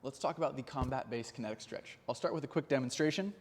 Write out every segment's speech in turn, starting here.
let's talk about the combat base kinetic stretch. I'll start with a quick demonstration.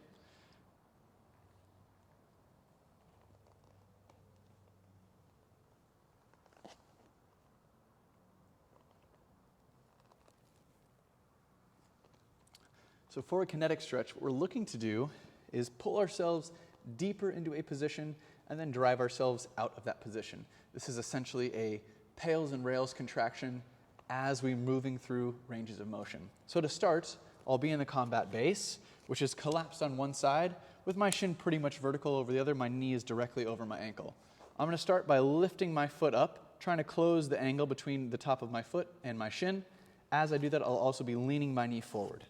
So for a kinetic stretch, what we're looking to do is pull ourselves deeper into a position and then drive ourselves out of that position. This is essentially a pails and rails contraction as we're moving through ranges of motion. So to start, I'll be in the combat base, which is collapsed on one side with my shin pretty much vertical over the other. My knee is directly over my ankle. I'm going to start by lifting my foot up, trying to close the angle between the top of my foot and my shin. As I do that, I'll also be leaning my knee forward.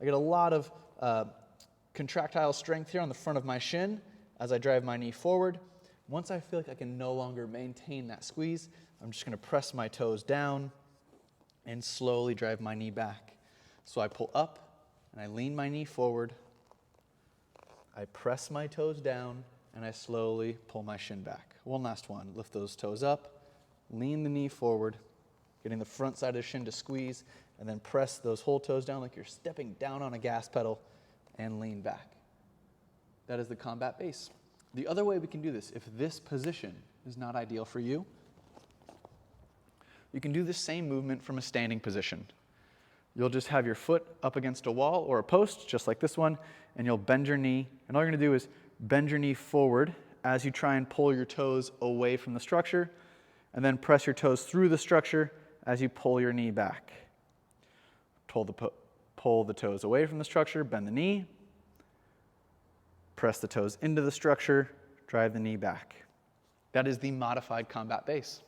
I get a lot of contractile strength here on the front of my shin as I drive my knee forward. Once I feel like I can no longer maintain that squeeze, I'm just going to press my toes down and slowly drive my knee back. So I pull up and I lean my knee forward. I press my toes down and I slowly pull my shin back. One last one. Lift those toes up, lean the knee forward, getting the front side of the shin to squeeze, and then press those whole toes down like you're stepping down on a gas pedal and lean back. That is the combat base. The other way we can do this, if this position is not ideal for you, you can do the same movement from a standing position. You'll just have your foot up against a wall or a post, just like this one, and you'll bend your knee. And all you're going to do is bend your knee forward as you try and pull your toes away from the structure, and then press your toes through the structure as you pull your knee back. Pull the toes away from the structure, bend the knee, press the toes into the structure, drive the knee back. That is the modified combat base.